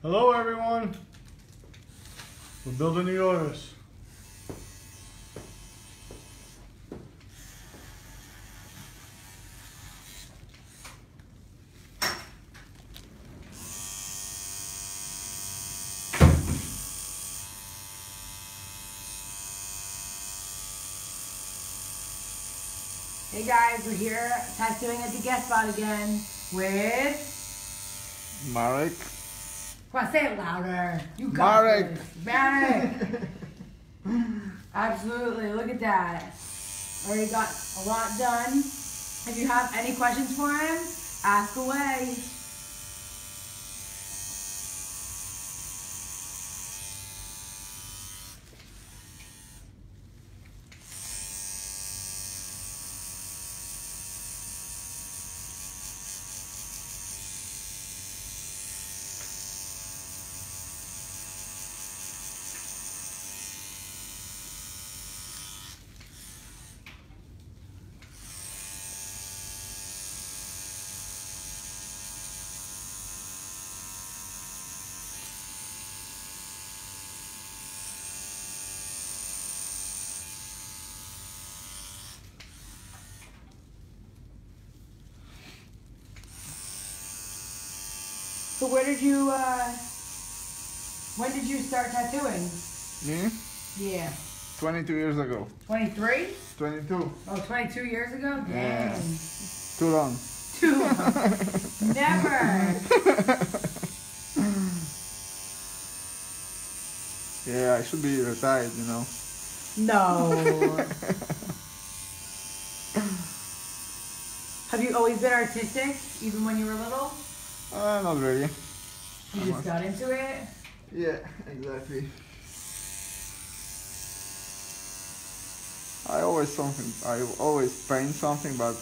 Hello everyone. We're building the Urus. Hey guys, we're here tattooing at the guest spot again with Marek. Come on, say it louder. You got Marek. this. Marek. Absolutely. Look at that. Already got a lot done. If you have any questions for him, ask away. So when did you start tattooing? Me? Yeah. 22 years ago. 23? 22. Oh, 22 years ago? Dang. Yeah. Too long. Too long. Never. Yeah, I should be retired, you know. No. Have you always been artistic, even when you were little? Not really. You just got into it? Yeah, exactly. I always paint something, but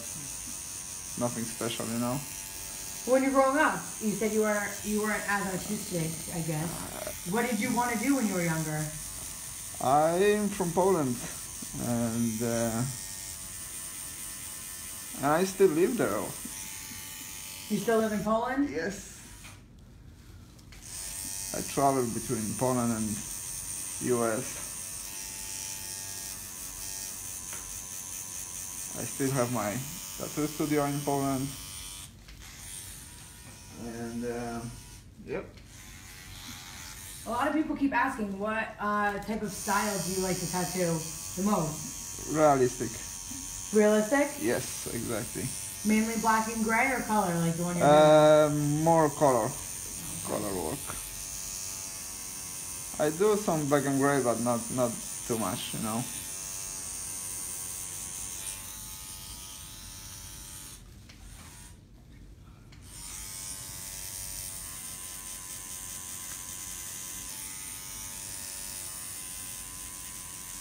nothing special, you know. When you're growing up, you said you weren't as artistic, I guess. What did you want to do when you were younger? I'm from Poland, and I still live there. You still live in Poland? Yes. I travel between Poland and US. I still have my tattoo studio in Poland. And yep. A lot of people keep asking, what type of style do you like to tattoo the most? Realistic. Realistic? Yes, exactly. Mainly black and gray or color, like the one you're doing? More color work. I do some black and gray, but not too much, you know.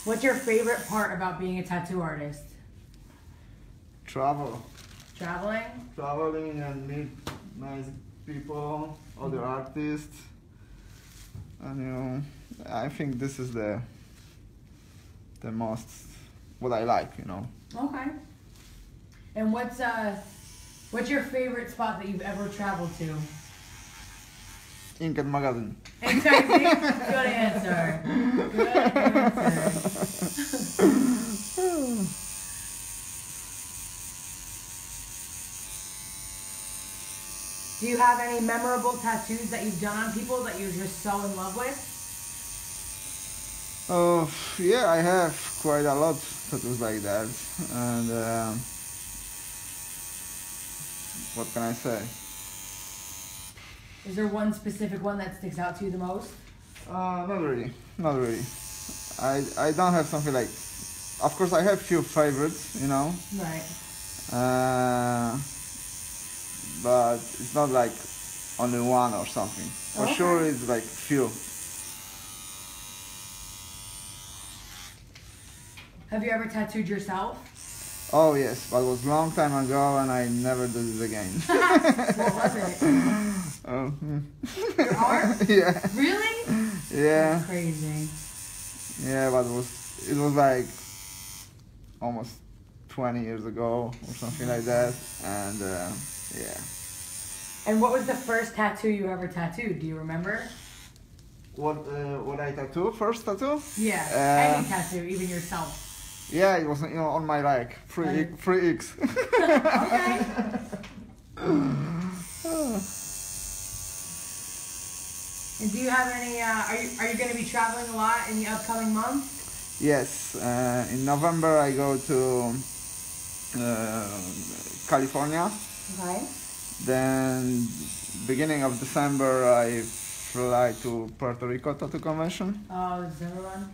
What's your favorite part about being a tattoo artist? Travel. Traveling? Traveling and meet nice people, other artists, and you know, I think this is the most what I like, you know. Okay. And what's your favorite spot that you've ever traveled to? Ink and magazine. Exactly. Good answer. Good answer. Do you have any memorable tattoos that you've done on people that you're just so in love with? Oh, yeah, I have quite a lot of tattoos like that, and what can I say? Is there one specific one that sticks out to you the most? Not really. I don't have something like. Of course, I have few favorites, you know. Right. But it's not like only one or something. For Okay. sure, it's like few. Have you ever tattooed yourself? Oh yes, but it was a long time ago, and I never did it again. What was it? Oh. Your arm? Yeah. Really? Yeah. That's crazy. Yeah, but it was like almost 20 years ago or something like that, and yeah. And what was the first tattoo you ever tattooed? Do you remember? What I tattoo? First tattoo? Yeah, any tattoo, even yourself. Yeah, it was on my leg. Free X. Okay. And do you have any? Are you going to be traveling a lot in the upcoming months? Yes, in November I go to California. Okay. Then beginning of December I fly to Puerto Rico Tattoo Convention. Oh, is that one?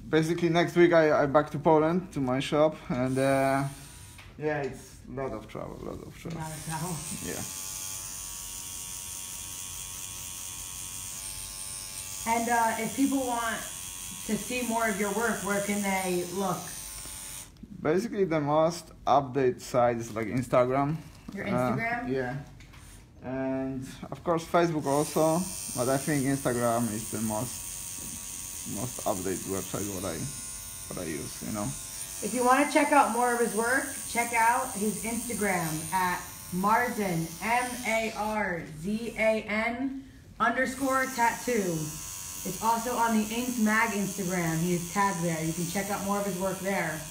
Basically next week I back to Poland to my shop, and yeah, it's a lot of travel. A lot of travel. Yeah. And if people want to see more of your work, where can they look? Basically the most updated site is like Instagram. Your Instagram? Yeah. And of course Facebook also, but I think Instagram is the most updated website what I use, you know. If you want to check out more of his work, check out his Instagram at Marzan, MARZAN_tattoo. It's also on the Inked Mag Instagram. He is tagged there. You can check out more of his work there.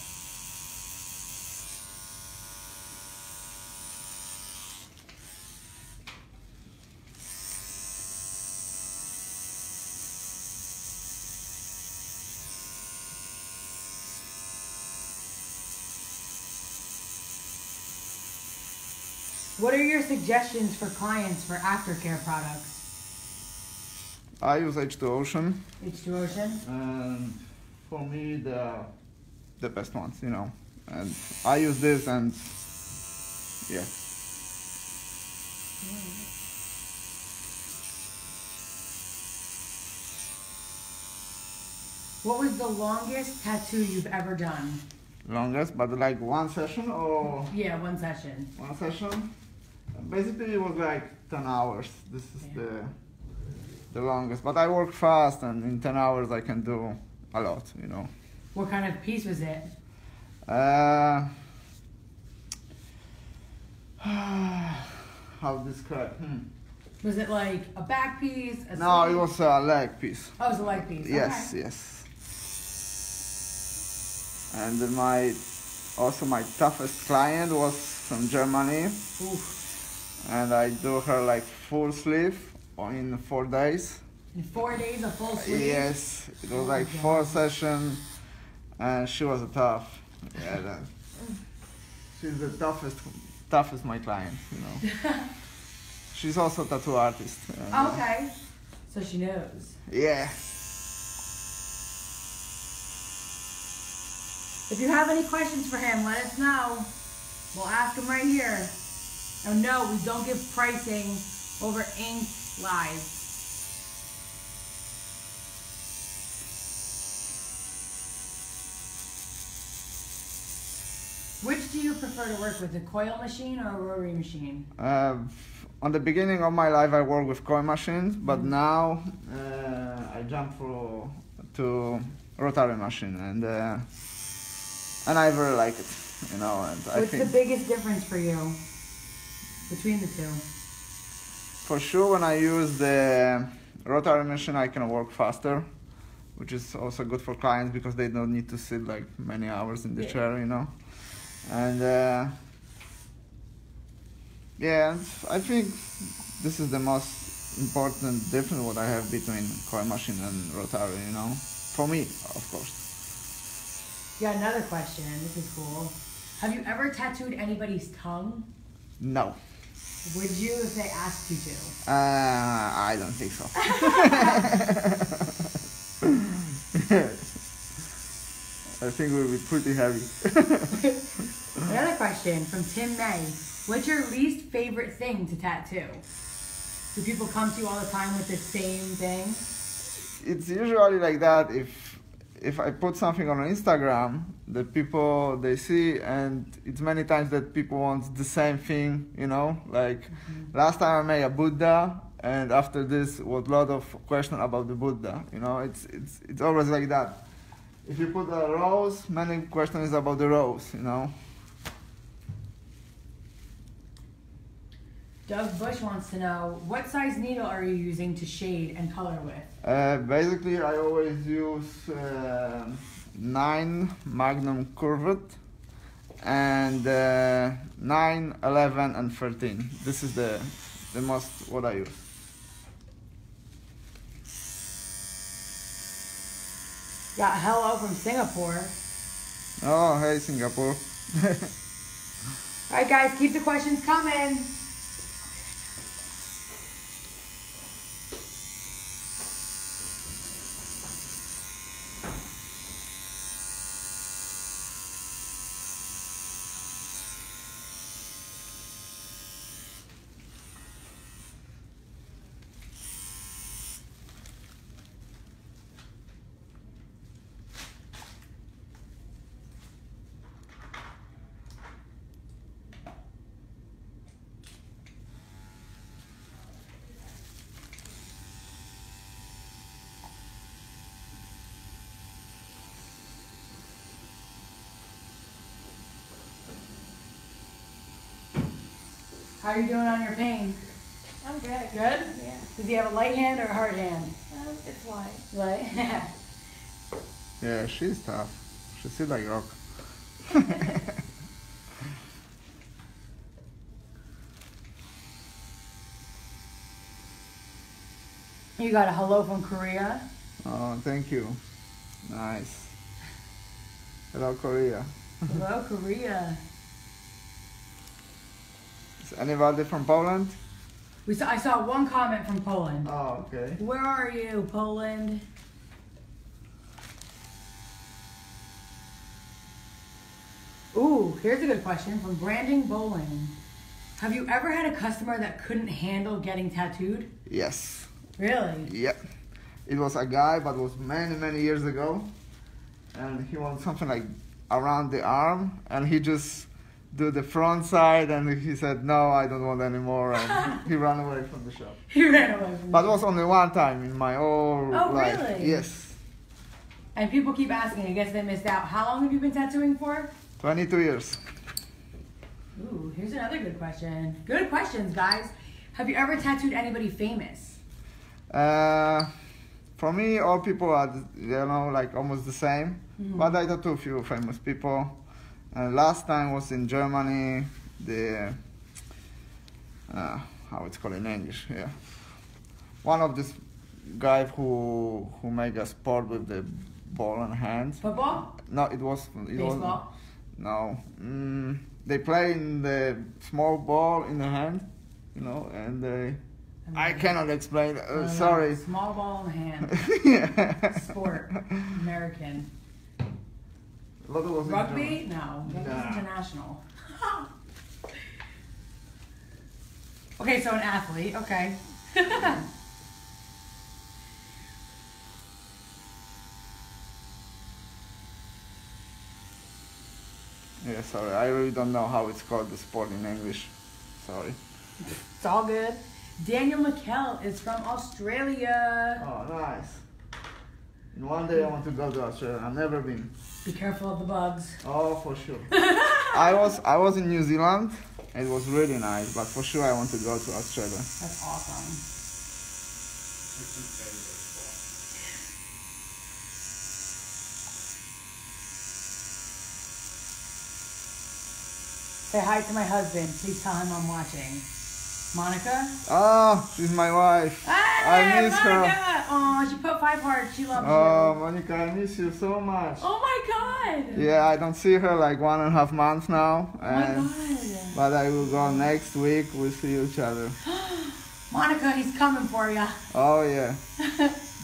What are your suggestions for clients for aftercare products? I use H2 Ocean. H2 Ocean? And for me the best ones, you know. And I use this, and yeah. What was the longest tattoo you've ever done? Longest, but like one session or? Yeah, one session. One session. Basically it was like 10 hours. This is the longest, but I work fast, and in 10 hours I can do a lot, you know. What kind of piece was it? How to describe? Was it like a back piece? No, it was a leg piece. Oh, it was a leg piece. Yes, okay. yes. And my toughest client was from Germany. Oof. And I do her like full sleeve in 4 days. In 4 days, a full sleeve? Yes, it was like 4 sessions, and she was a tough. Yeah, she's the toughest my client, you know. She's also a tattoo artist. Oh, okay, so she knows. Yeah. If you have any questions for him, let us know. We'll ask him right here. And no, we don't give pricing over Ink Live. Which do you prefer to work with, a coil machine or a rotary machine? On the beginning of my life, I worked with coil machines, but now I jump to rotary machine, and I very like it, you know. And What's the biggest difference for you between the two? For sure, when I use the rotary machine, I can work faster, which is also good for clients because they don't need to sit like many hours in the chair, you know. And yeah, I think this is the most important difference what I have between coil machine and rotary, you know. For me, of course. Yeah, another question. This is cool. Have you ever tattooed anybody's tongue? No. Would you if they asked you to? I don't think so. I think it would be pretty heavy. Another question from Tim May. What's your least favorite thing to tattoo? Do people come to you all the time with the same thing? It's usually like that. If I put something on Instagram, the people they see, and it's many times that people want the same thing, you know. Like last time I made a Buddha, and after this was a lot of questions about the Buddha. You know, it's always like that. If you put a rose, many questions about the rose, you know. Doug Bush wants to know, what size needle are you using to shade and color with? Basically, I always use 9 Magnum curved and 9, 11, and 13. This is the most what I use. Got hello from Singapore. Oh, hey Singapore. All right, guys, keep the questions coming. How are you doing on your pain? I'm good. Good? Yeah. Does he have a light hand or a hard hand? It's light. Light. Yeah, she's tough. She's still like rock. You got a hello from Korea. Oh, thank you. Nice. Hello, Korea. Hello, Korea. Is anybody from Poland? I saw one comment from Poland. Oh, okay. Where are you, Poland? Ooh, here's a good question from Branding Bowling. Have you ever had a customer that couldn't handle getting tattooed? Yes. Really? Yeah. It was a guy, but it was many, many years ago. And he wanted something like around the arm. And he just do the front side. And he said, no, I don't want anymore. And he ran away from the shop. He ran away from But it was only one time in my whole life. Really? Yes. And people keep asking, I guess they missed out. How long have you been tattooing for? 22 years. Ooh, here's another good question. Good questions, guys. Have you ever tattooed anybody famous? For me, all people are, like almost the same. Mm-hmm. But I tattoo a few famous people. Last time was in Germany. How it's called in English? Yeah. One of this guy who make a sport with the ball in hand. Football? No, it was Baseball? No. They play in the small ball in the hand, and they. I cannot explain. Sorry. Small ball in the hand. Yeah. Sport. American. What was Rugby? No. Rugby's Nah. international. Okay, so an athlete. Okay. Yeah, sorry. I really don't know how it's called, the sport in English. Sorry. It's all good. Daniel McKell is from Australia. Oh, nice. And one day I want to go to Australia. I've never been. Be careful of the bugs. Oh, for sure. I was in New Zealand. It was really nice, but for sure I want to go to Australia. That's awesome. Say hi to my husband. Please tell him I'm watching. Monica? Oh, she's my wife. I miss Monica! her. Oh, she put 5 hearts. She loves Oh, you. Monica, I miss you so much. Oh my god! Yeah, I don't see her like 1.5 months now. Oh my god. But I will go next week. We'll see each other. Monica, he's coming for you. Oh, yeah.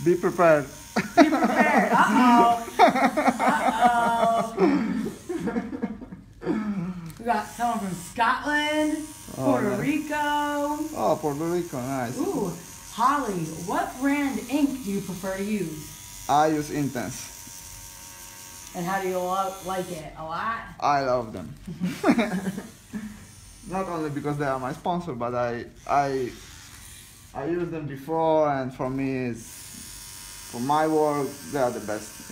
Be prepared. Be prepared. Uh-oh. Uh-oh. We got someone from Scotland, Puerto nice. Rico. Oh, Puerto Rico, nice. Ooh, Holly, what brand ink do you prefer to use? I use Intense. And how do you like it? A lot? I love them. Not only because they are my sponsor, but I used them before, and for me, for my work, they are the best,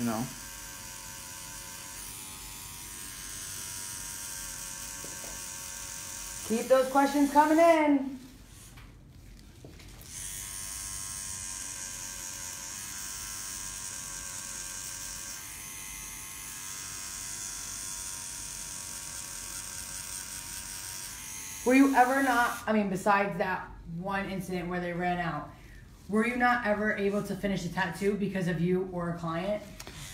Keep those questions coming in. Were you ever not, I mean, besides that one incident where they ran out, were you not ever able to finish a tattoo because of you or a client?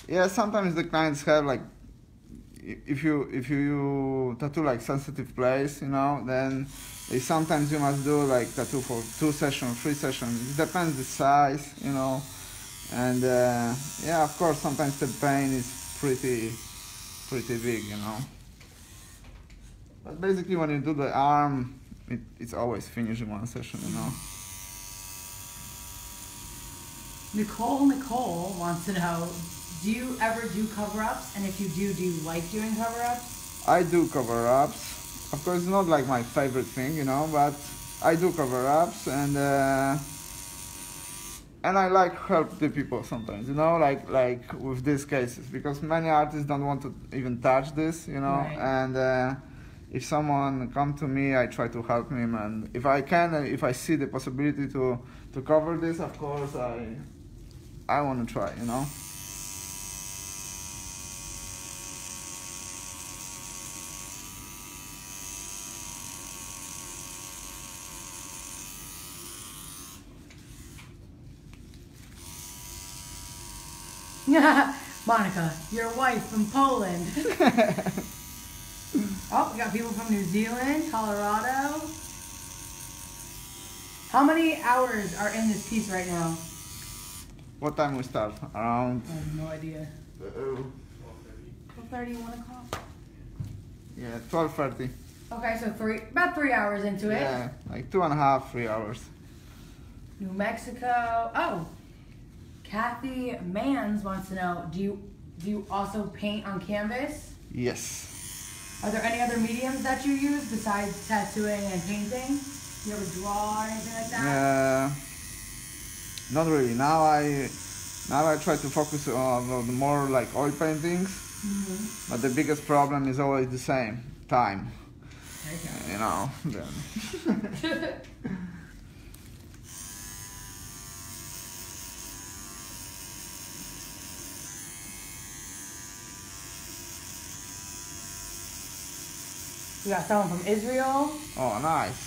Yeah, sometimes the clients have like, if you tattoo like sensitive place, you know, then sometimes you must do like tattoo for 2 sessions, 3 sessions. It depends the size, you know, and yeah, of course, sometimes the pain is pretty big, you know. But basically, when you do the arm, it's always finished in 1 session, you know. Nicole wants to know, do you ever do cover-ups? And if you do you like doing cover-ups? I do cover-ups. Of course, it's not like my favorite thing, you know, but I do cover-ups, and I like help the people sometimes, you know, like with these cases, because many artists don't want to even touch this, you know, right. And if someone come to me, I try to help him, and if I can, if I see the possibility to cover this, of course, I want to try, you know. Monica, your wife from Poland. Oh, we got people from New Zealand, Colorado. How many hours are in this piece right now? What time we start? Around? I have no idea. 12:30, 1 o'clock? Yeah, 12:30. Okay, so about 3 hours into it. Yeah, like 2.5, 3 hours. New Mexico. Oh, Kathy Mans wants to know, do you also paint on canvas? Yes. Are there any other mediums that you use besides tattooing and painting? Do you ever draw or anything like that? Not really. Now I try to focus on the more like oil paintings, but the biggest problem is always the same: time. Okay. You know. Then. We got someone from Israel. Oh, nice.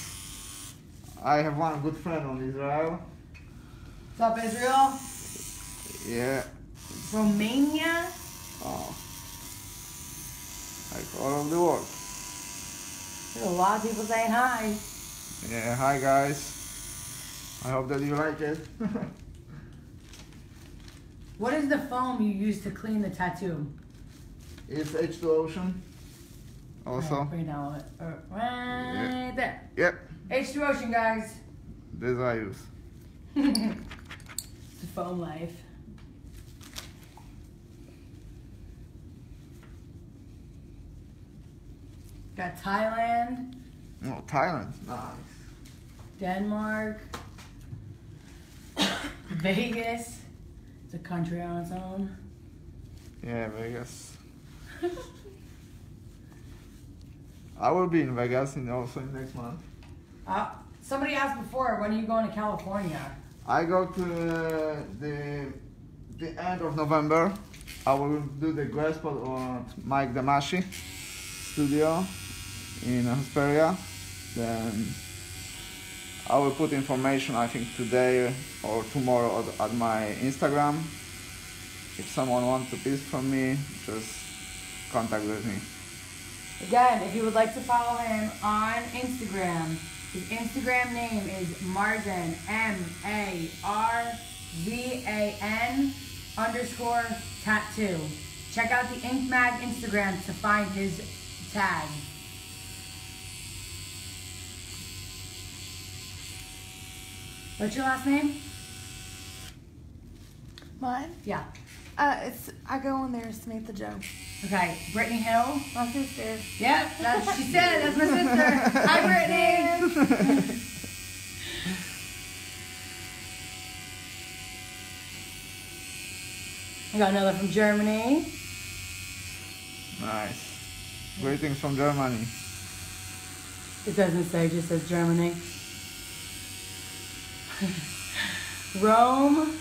I have one good friend from Israel. What's up, Israel? Yeah. Romania. Oh. Like all over the world. There's a lot of people saying hi. Yeah, hi guys. I hope that you like it. What is the foam you use to clean the tattoo? It's H2 Ocean. Also. Right now, right there. Yep. H2 Ocean, guys. This I use. The foam life. Got Thailand, Oh, Thailand. Nice. Denmark, Vegas. It's a country on its own. Yeah, Vegas. I will be in Vegas also in next month. Somebody asked before, when are you going to California? I go to the end of November. I will do the guest spot on Mike Damashi studio in Hesperia. Then I will put information, I think today or tomorrow at my Instagram. If someone wants a piece from me, just contact with me. Again, if you would like to follow him on Instagram, his Instagram name is Marvan, MARVAN_tattoo. Check out the Ink Mag Instagram to find his tag. What's your last name? Mine? Yeah. I go on there, Samantha Joe. Okay, Brittany Hill. My sister. Yep, that's what she said. That's my sister. Hi, Brittany. I got another from Germany. Nice. Greetings from Germany. It doesn't say, it just says Germany. Rome.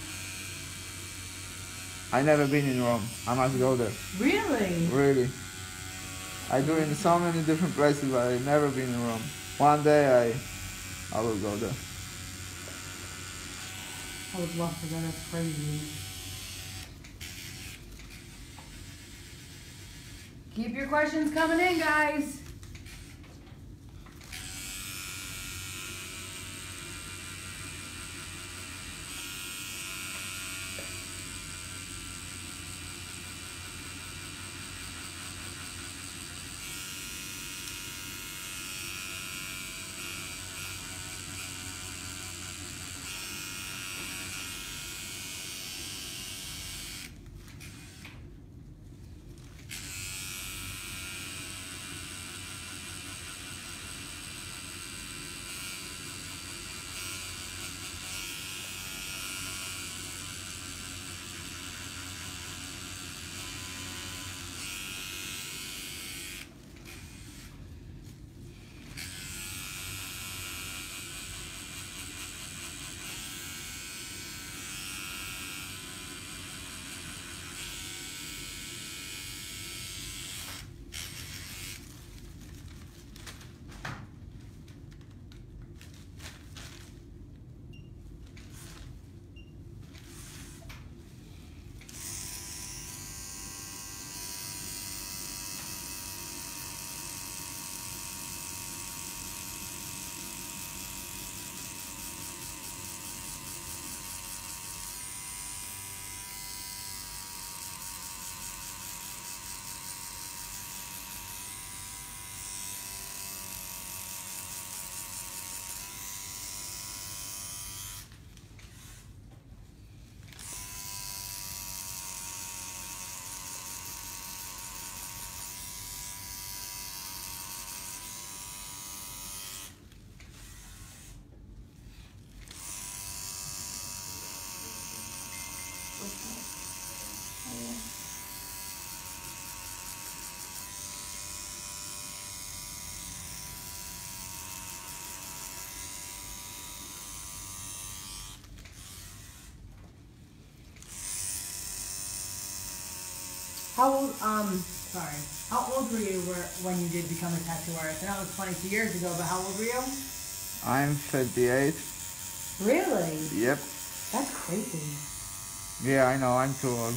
I never been in Rome. I must go there. Really? Really. I do in so many different places, but I've never been in Rome. one day I will go there. I would love to go. That's crazy. Keep your questions coming in, guys. How old, how old were you when you did become a tattoo artist? I know it was 22 years ago, but how old were you? I'm 38. Really? Yep. That's crazy. Yeah, I know, I'm too old.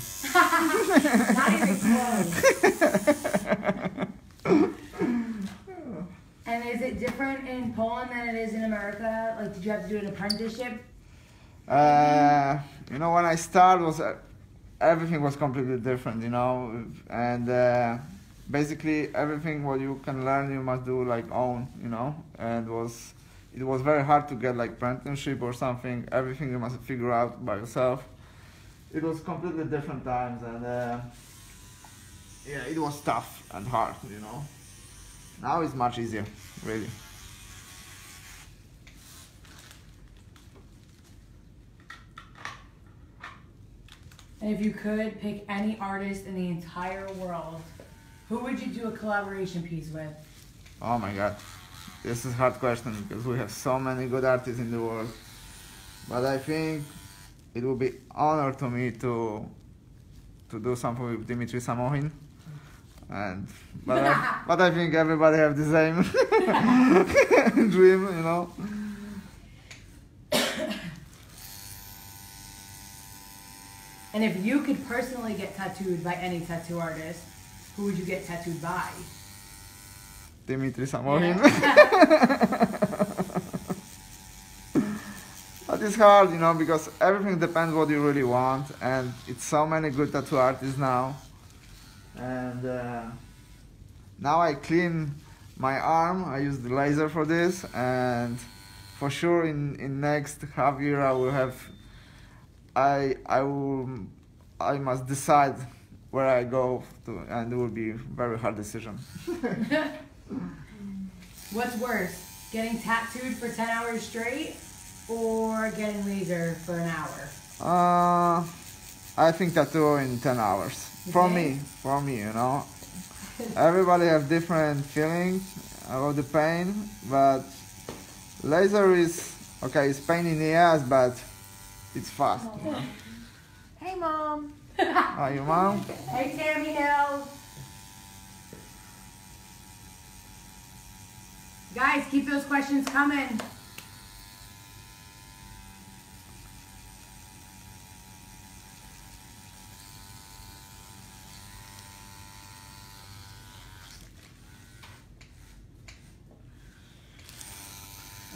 Not even close. And is it different in Poland than it is in America? Like, did you have to do an apprenticeship? You know, when I started, everything was completely different, you know, and basically everything what you can learn you must do like own, you know, and it was very hard to get like apprenticeship or something. Everything you must figure out by yourself. It was completely different times, and yeah, it was tough and hard, you know. Now it's much easier, really. And if you could pick any artist in the entire world, who would you do a collaboration piece with? Oh my God, this is a hard question because we have so many good artists in the world. But I think it would be honor to me to do something with Dimitri Samohin. But I think everybody have the same dream, you know. And if you could personally get tattooed by any tattoo artist, who would you get tattooed by? Dimitri Samohin. Yeah. But it's hard, you know, because everything depends what you really want, and it's so many good tattoo artists now. And now I clean my arm. I use the laser for this, and for sure in next half year I will have. I must decide where I go to, and it will be a very hard decision. What's worse, getting tattooed for 10 hours straight or getting laser for an hour? I think tattoo in 10 hours. Okay. For me, you know. Everybody have different feelings about the pain, but laser is, okay, it's pain in the ass, but it's fast. You know? Hey, Mom. Are you mom? Hey, Tammy Hill. Guys, keep those questions coming.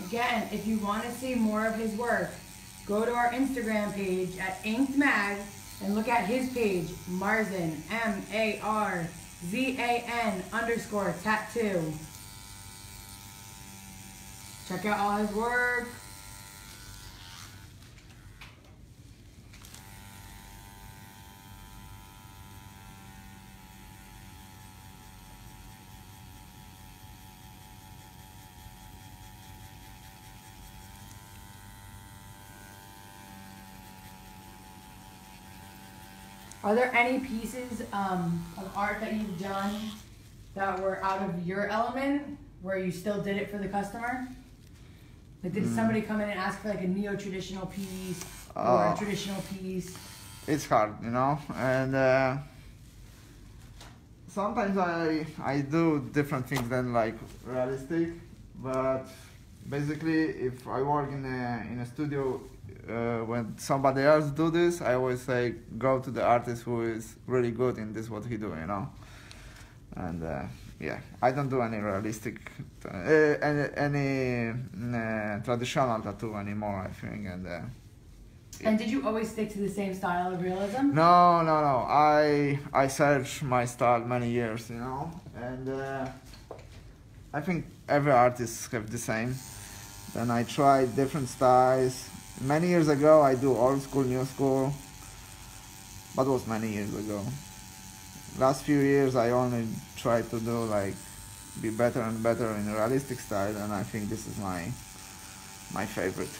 Again, if you want to see more of his work, go to our Instagram page at Inked Mag and look at his page, Marzan, MARZAN_tattoo. Check out all his work. Are there any pieces of art that you've done that were out of your element, where you still did it for the customer? Like, did somebody come in and ask for like a neo-traditional piece or a traditional piece? It's hard, you know, and sometimes I do different things than like realistic, but basically if I work in a studio, when somebody else do this, I always say go to the artist who is really good in this what he do, you know. And yeah, I don't do any realistic, any traditional tattoo anymore, I think. And yeah. And did you always stick to the same style of realism? No. I searched my style many years, you know, and I think every artist have the same. Then I tried different styles. Many years ago, I do old school, new school, but it was many years ago. Last few years, I only try to do like be better and better in a realistic style, and I think this is my favorite.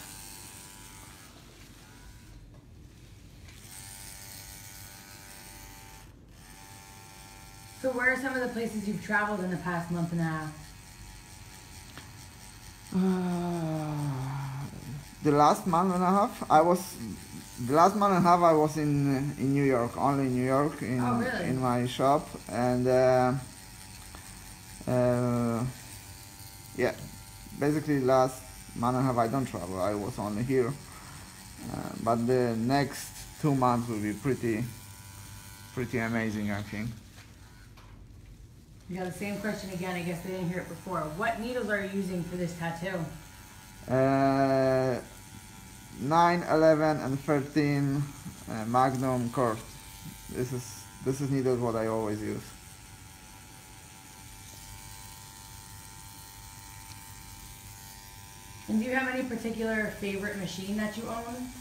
So where are some of the places you've traveled in the past month and a half? The last month and a half, I was in New York, only in New York, really? in my shop, and yeah, basically last month and a half I don't travel. I was only here, but the next 2 months will be pretty amazing, I think. You got the same question again. I guess they didn't hear it before. What needles are you using for this tattoo? 9, 11, and 13 Magnum curved. This is needles what I always use. And do you have any particular favorite machine that you own?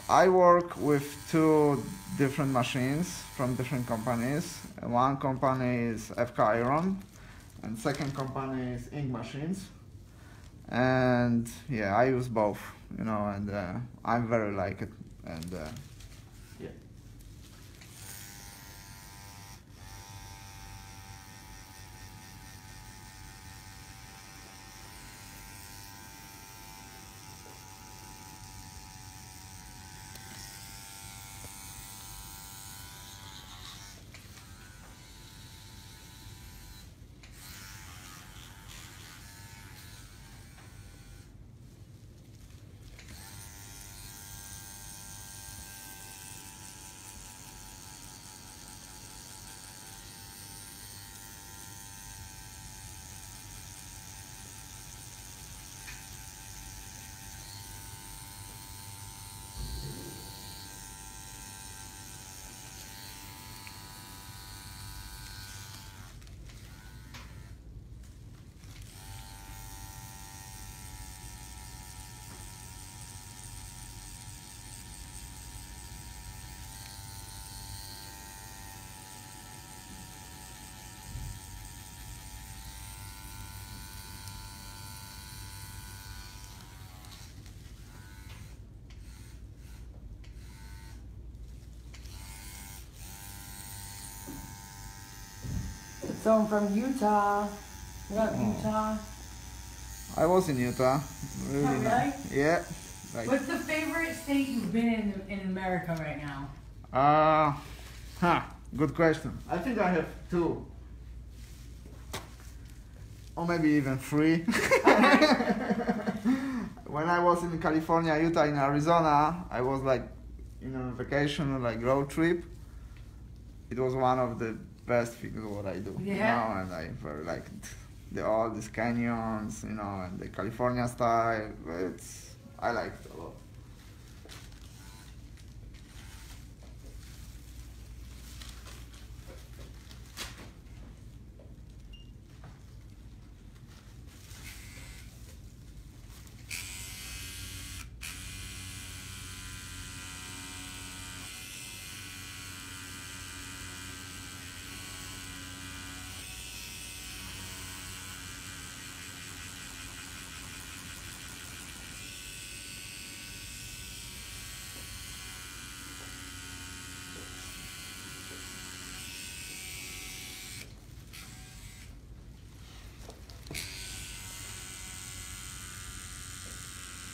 I work with 2 different machines from different companies. One company is FK Iron, and second company is Ink Machines. And yeah, I use both, you know, and I very like it, and yeah. So I'm from Utah. What up, Utah? I was in Utah. Really Oh, really? nice. Yeah. Like, What's the favorite state you've been in America right now? Good question. I think I have 2. or maybe even 3. When I was in California, Utah, in Arizona, I was like in a vacation, like road trip. It was one of the best things what I do. Yeah. You know, and I very liked all these canyons, you know, and the California style. I liked it a lot.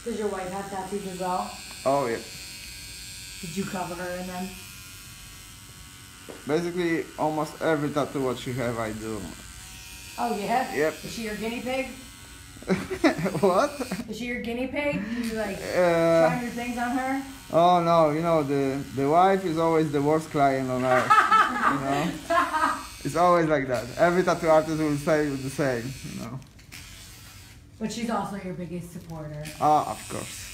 Does your wife have tattoos as well? Oh yeah. Did you cover her in them? Basically, almost every tattoo what she have, I do. Oh, yeah? Yep. Is she your guinea pig? What? Is she your guinea pig? Do you like try your things on her? Oh no, you know the wife is always the worst client on earth. You know, it's always like that. Every tattoo artist will say the same. You know. But she's also your biggest supporter. Ah, of course.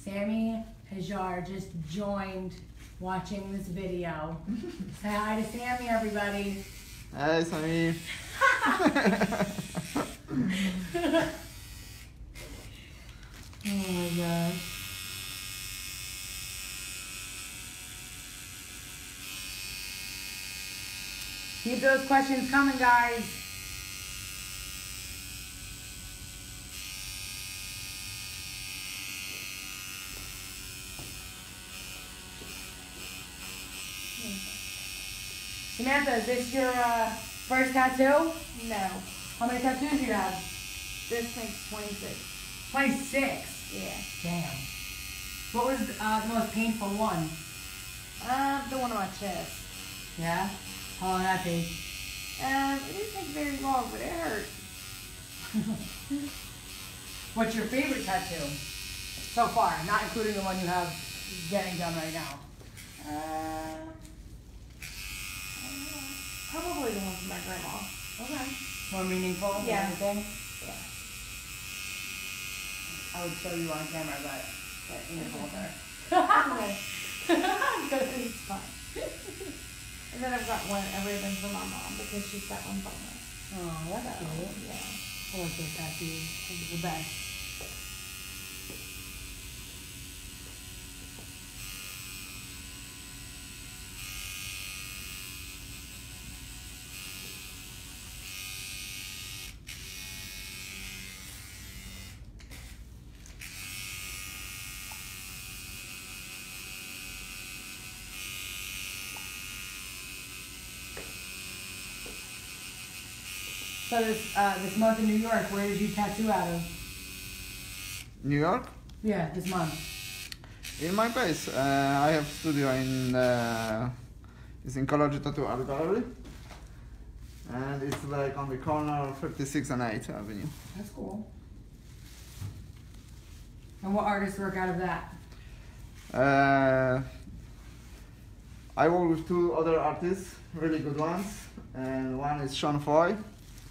Sammy Hajar just joined watching this video. Say hi to Sammy, everybody. Hey, Sammy. Oh my gosh. Keep those questions coming, guys. Samantha, is this your first tattoo? No. How many tattoos do you have? This makes 26. 26. Yeah. Damn. What was the most painful one? The one on my chest. Yeah? How long did that take? It didn't take very long, but it hurt. What's your favorite tattoo? So far, not including the one you have getting done right now. Probably the one from my grandma. Okay. More meaningful than Yeah. anything? Yeah. I would show you on camera, but in your folder. Okay. It's fine. And then I've got one everything for my mom because she's got one bonus. Oh, that's cute. Yeah. I like those tattoos. They're the best. So this month in New York, where did you tattoo out of? New York? Yeah, this month. In my place, I have studio in it's Inkology Tattoo Art Gallery, and it's like on the corner of 56 and 8th Avenue. That's cool. And what artists work out of that? I work with two other artists, really good ones, and one is Sean Foy,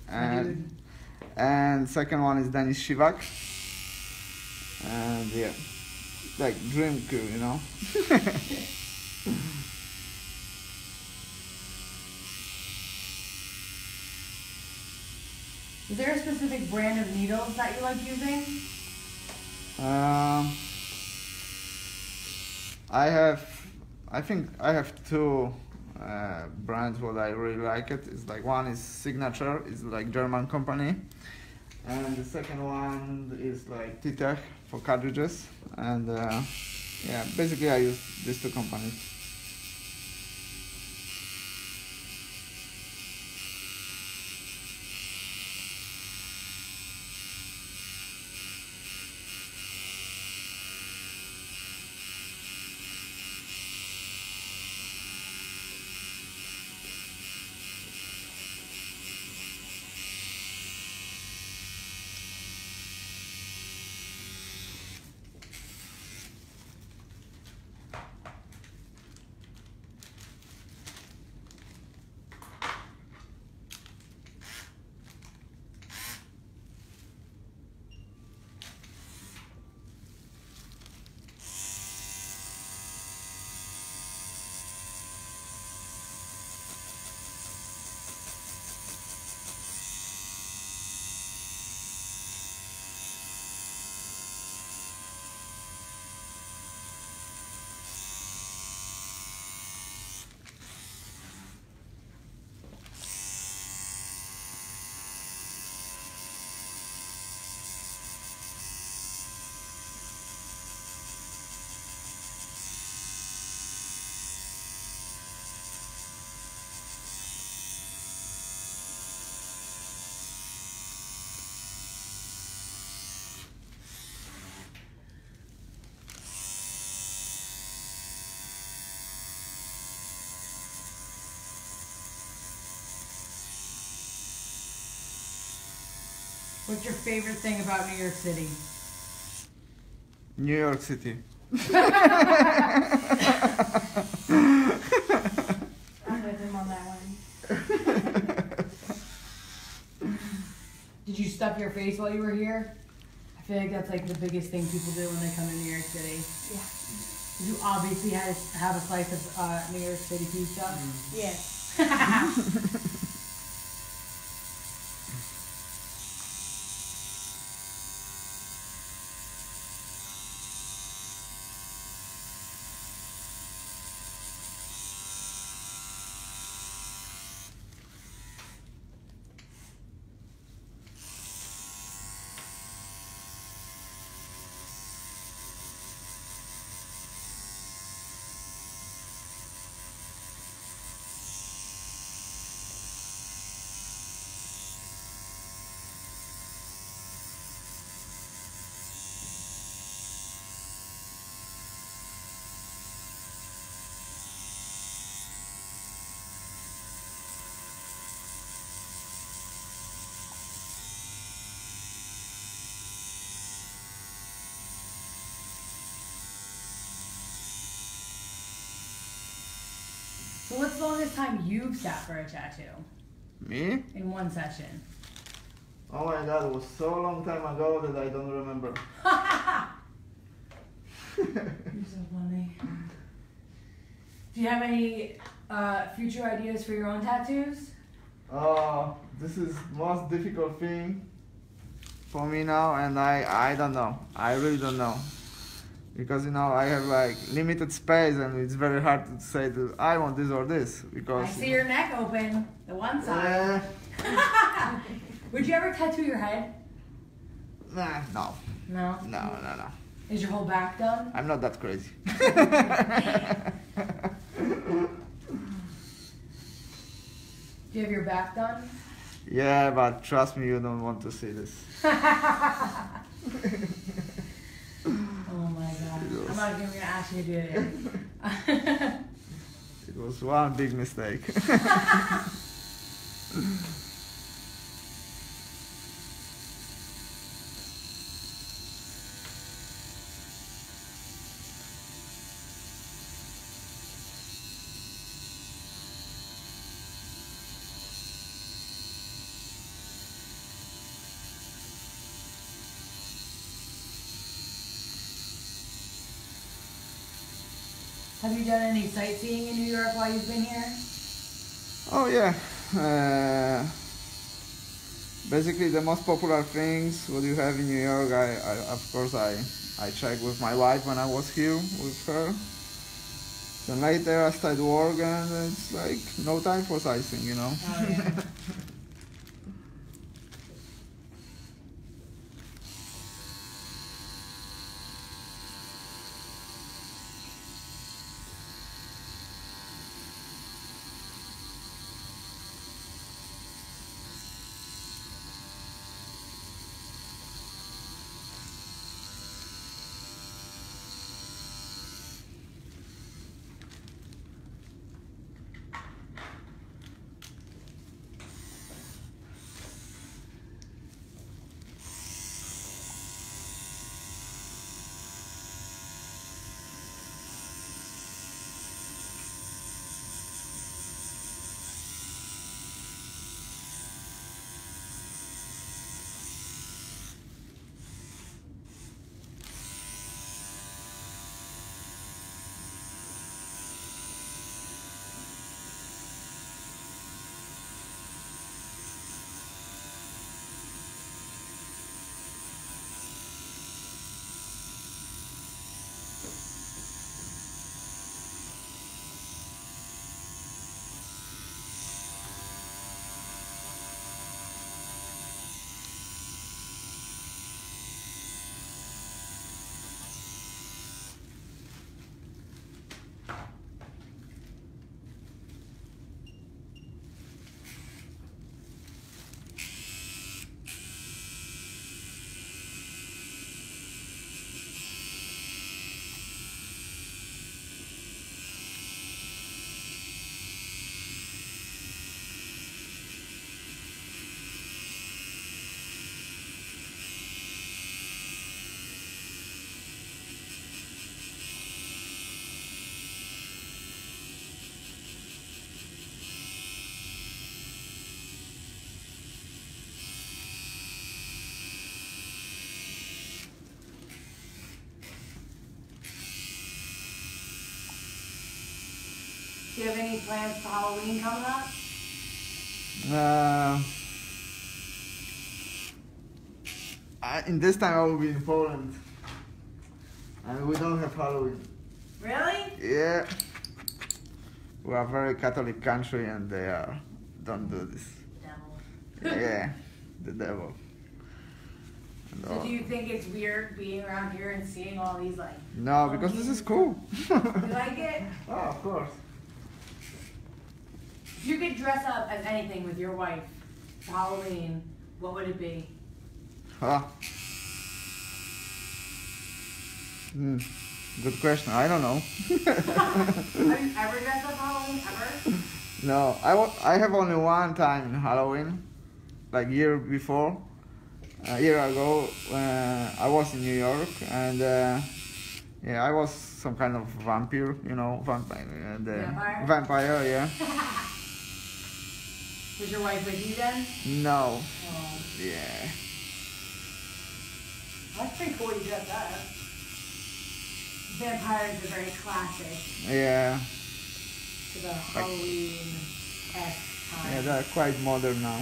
and second one is Denis Shivak, and yeah, like dream crew, you know. Is there a specific brand of needles that you like using? I think I have two brands what I really like it. It's like one is Signature, it's like German company, and the second one is like T-Tech for cartridges, and yeah, basically I use these two companies. What's your favorite thing about New York City? New York City. I'm with him on that one. Did you stuff your face while you were here? I feel like that's like the biggest thing people do when they come to New York City. Yeah. You obviously have a slice of New York City pizza. Yes. So what's the longest time you've sat for a tattoo? Me? In one session? Oh my god, it was so long time ago that I don't remember. You're so funny. Do you have any future ideas for your own tattoos? This is most difficult thing for me now, and I don't know. I really don't know. Because, you know, I have like limited space and it's very hard to say that I want this or this. Because I see your neck open, the one side. Would you ever tattoo your head? Nah, no. No? No. Is your whole back done? I'm not that crazy. Do you have your back done? Yeah, but trust me, you don't want to see this. Oh my god. I'm not even gonna ask you to do it. It was one big mistake. Have you done any sightseeing in New York while you've been here? Oh yeah. Basically, the most popular things what you have in New York, I checked with my wife when I was here with her. Then later I started work and it's like no time for sightseeing, you know. Oh, yeah. Do you have any plans for Halloween coming up? In this time I will be in Poland. And we don't have Halloween. Really? Yeah. We are a very Catholic country and don't do this. Devil. Yeah, the devil. And So all. do you think it's weird being around here and seeing all these like... No, because this is cool. You like it? Oh, of course. If you could dress up as anything with your wife for Halloween, what would it be? Huh. Good question. I don't know. Have you ever dressed up for Halloween? Ever? No, I have only one time in Halloween, like year before, a year ago. I was in New York and yeah, I was some kind of vampire, you know, vampire. Vampire? Vampire, yeah. Was your wife with you then? No. Oh, Yeah. that's pretty cool you dressed up. Vampires are very classic Yeah. to the Halloween-esque time. Yeah, they're quite modern now.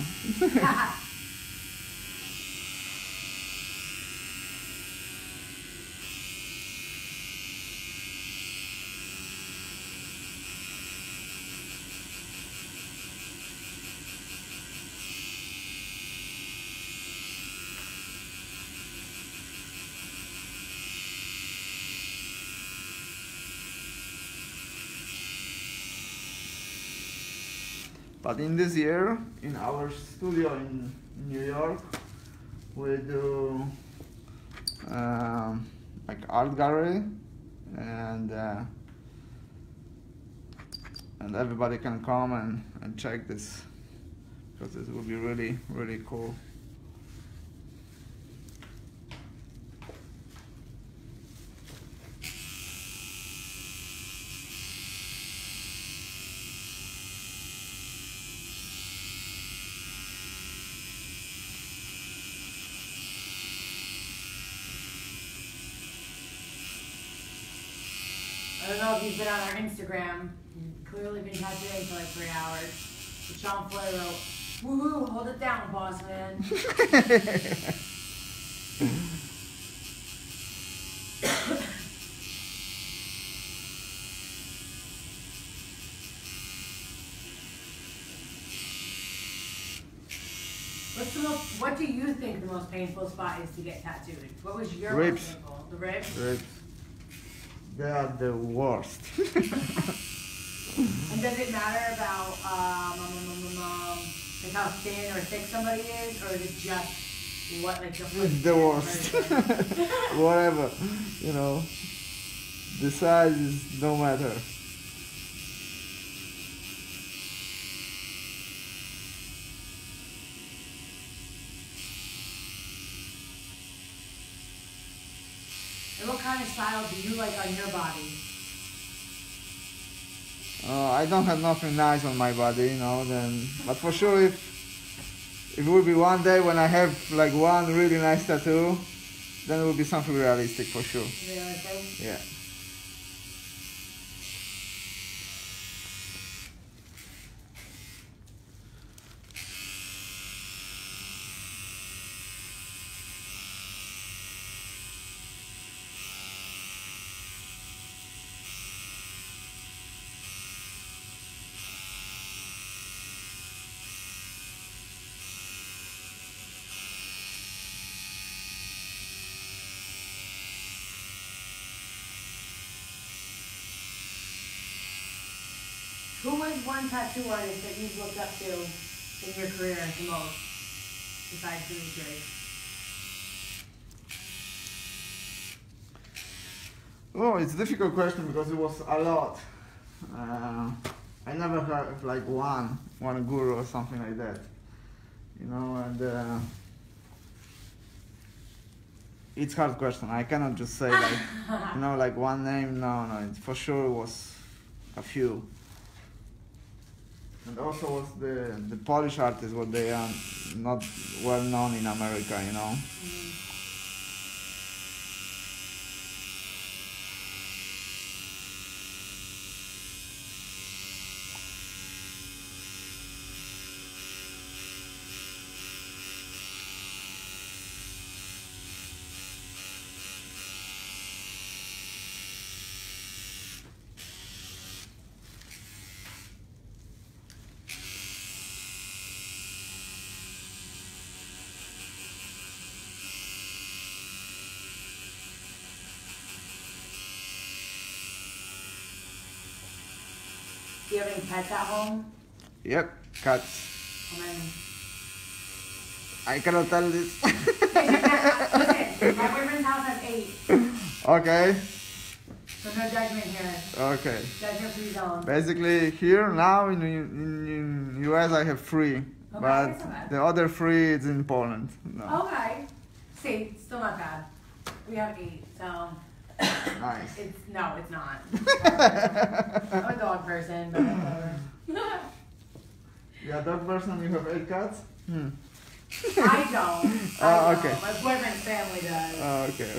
But in this year, in our studio in New York, we do like art gallery, and everybody can come and check this, because this will be really, really cool. I don't know if you've been on our Instagram. You've clearly been tattooing for like 3 hours. But Sean Floyd wrote, "Woohoo, hold it down, boss man." What do you think the most painful spot is to get tattooed? What was your Ribs. most painful? The ribs? Ribs. They are the worst. And does it matter about like how thin or thick somebody is, or is it just what like The worst. Whatever, you know. The size is no matter. And what kind of style do you like on your body? I don't have nothing nice on my body, you know. But for sure, if it will be one day when I have like one really nice tattoo, then it will be something realistic for sure. Realistic? Yeah. Who was one tattoo artist that you've looked up to in your career the most, besides Dimitri? Oh, it's a difficult question because it was a lot. I never had like one guru or something like that, you know. And it's hard question. I cannot just say like, you know, like one name. No, it for sure was a few. And also was the Polish artists, what they are not well known in America, you know. Do you have any pets at home? Yep, cats. How many? I cannot tell this. Listen, my boyfriend's house has 8. Okay. So no judgment here. Okay. Judgment free zone. Basically, here now in US I have 3, but that's not bad. the other 3 is in Poland. No. Okay. See, still not bad. We have 8, so Nice. it's not. I'm a dog person, but whatever. Yeah, dog person, you have 8 cats? I don't. Oh, okay. My boyfriend's family does. Oh, okay.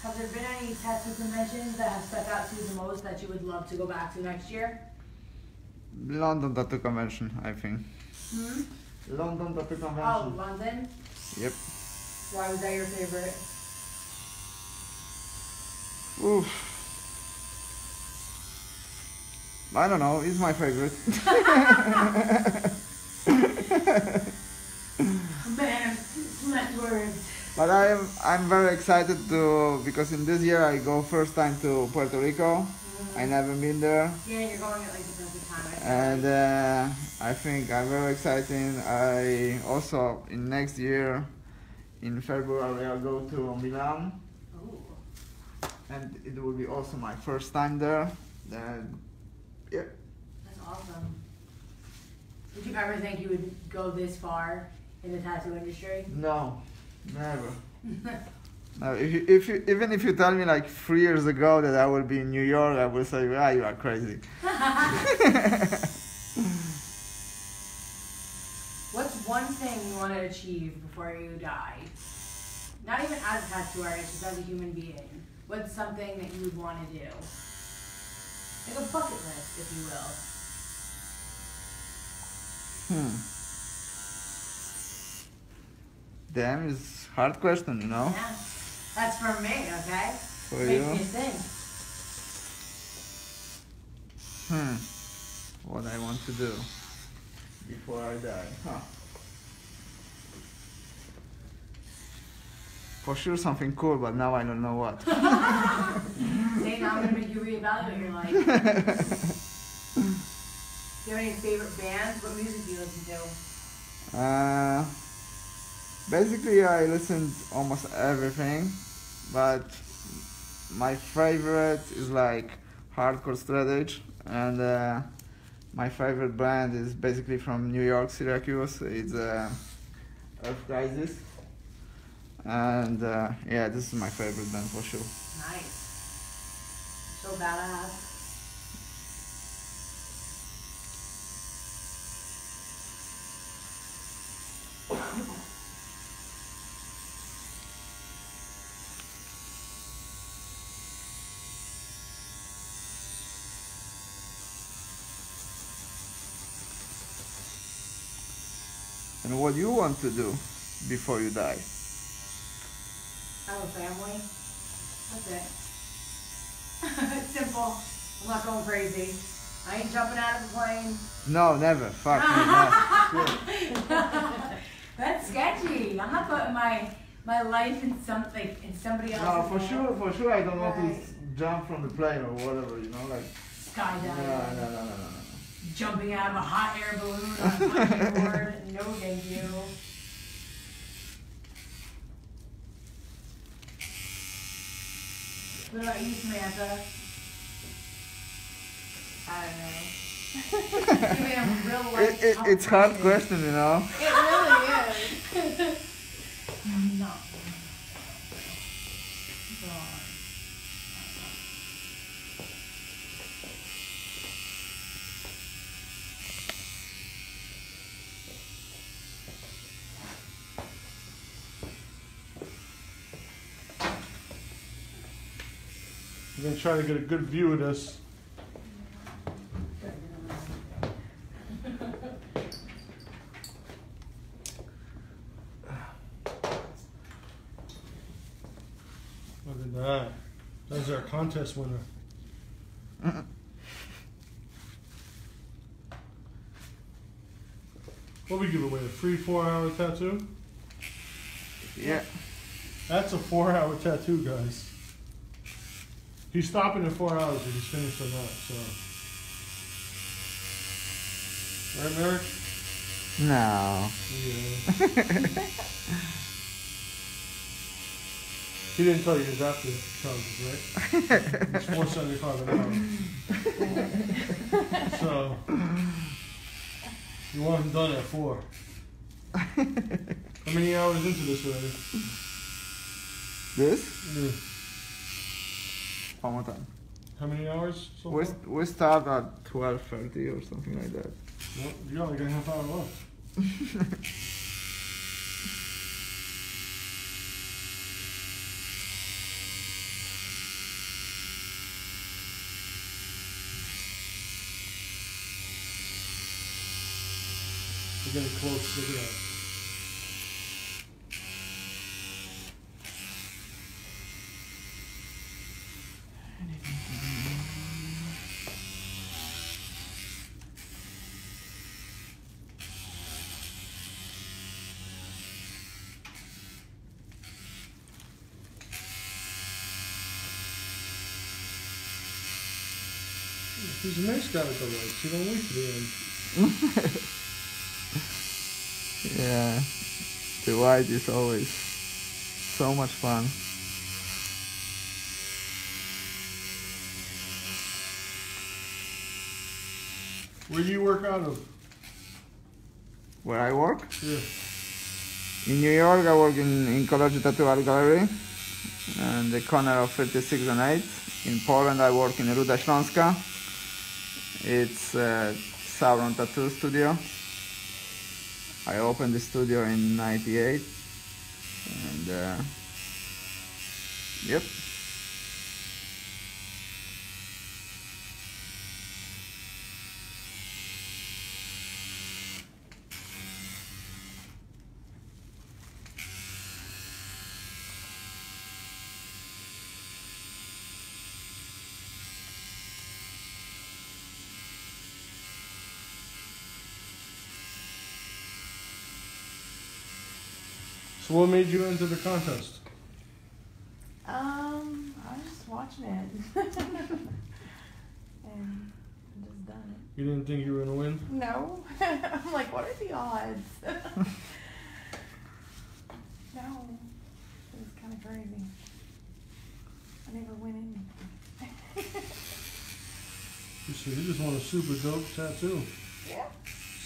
Have there been any tattoo conventions that have stuck out to you the most that you would love to go back to next year? London Tattoo Convention, I think. Hmm? London Tattoo Oh, Convention. London? Yep. Why was that your favorite? Oof. I don't know, it's my favorite. Man, smash words. But I'm very excited because in this year I go first time to Puerto Rico. I never been there. Yeah, you're going at like the perfect time. And I think I'm very excited. I also in next year in February I'll go to Milan, Ooh. and it will be also my first time there. Then yeah. That's awesome. Did you ever think you would go this far in the tattoo industry? No, never. No, even if you tell me like 3 years ago that I will be in New York, I will say, you are crazy. What's one thing you want to achieve before you die? Not even as a tattoo artist, just as a human being. What's something that you would want to do? Like a bucket list, if you will. Damn, it's hard question, you know? Yeah. That's from me, okay? For Makes you? me think. What I want to do before I die. For sure something cool, but now I don't know what. See, now I'm going to make you reevaluate your life. Do you have any favorite bands? What music do you listen to? Basically, I listened almost everything, but my favorite is like hardcore straight edge, and my favorite band is basically from New York, Syracuse. It's Earth Crisis, and yeah, this is my favorite band for sure. Nice. So badass. And what you want to do before you die? Have a family. That's it. Simple. I'm not going crazy. I ain't jumping out of a plane. No, never. Fuck me, no. Shit. That's sketchy. I'm not putting my life in something in somebody else's. No, for hands. sure, I don't want Right. to jump from the plane or whatever, you know, like. Skydiving. No. Jumping out of a hot air balloon on a punching board. No, thank you. What about you, Samantha? I don't know. Give me a real life It's hard question, you know. It really is. No. I'm gonna try to get a good view of this. Look at that. That's our contest winner. What we give away? A free 4-hour tattoo? Yeah. That's a 4-hour tattoo, guys. He's stopping in 4 hours if he's finished or not, so. Right, Marek? No. Yeah. He didn't tell you his after charges, right? It's $4.75 an hour. So, you want him done at 4. How many hours into this already? This? Yeah. One more time. How many hours so We, far? we start at 12:30 or something like that. Well, you got like a half hour left. getting close. Look at that. He's a nice guy with the lights. You don't wait to the end. Yeah, the white is always so much fun. Where do you work out of? Where I work? Yeah. In New York, I work in Inkology Tattoo Art Gallery, and the corner of 36 and 8. In Poland, I work in Ruda Śląska. It's a Sauron tattoo studio. I opened the studio in '98, and yep. So what made you enter the contest? I was just watching it. And I just done it. You didn't think you were gonna win? No. I'm like, what are the odds? No. It was kind of crazy. I never went in. You just want a super dope tattoo. Yeah.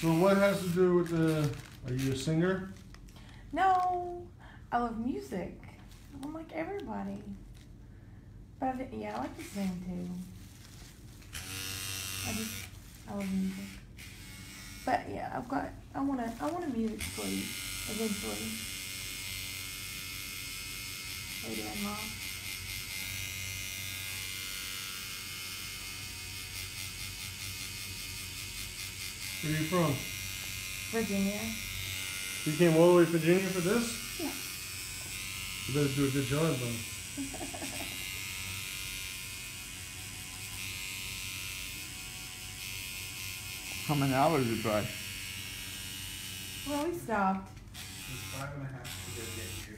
So what has to do with the? Are you a singer? No. I love music. I'm like everybody. But yeah, I like to sing too. I love music. But yeah, I want a music sleep eventually. Later in life. Where are you from? Virginia. You came all the way to Virginia for this? Yeah. You better do a good job, though. How many hours did you drive? Well, we stopped. It's 5.5 to go get you.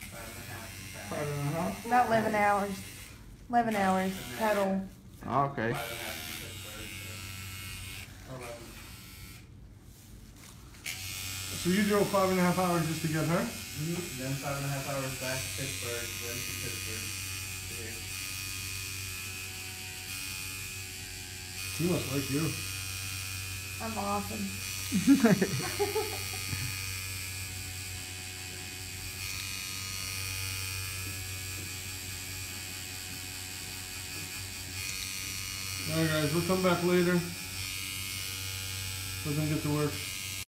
5.5 back. 5.5. About 11 hours. 11 hours total. Okay. 5.5 to Pittsburgh. So 11. So you drove 5.5 hours just to get her? Then 5.5 hours back to Pittsburgh, then to Pittsburgh. Here. He must like you. I'm awesome. Alright guys, we'll come back later. Let them get to work.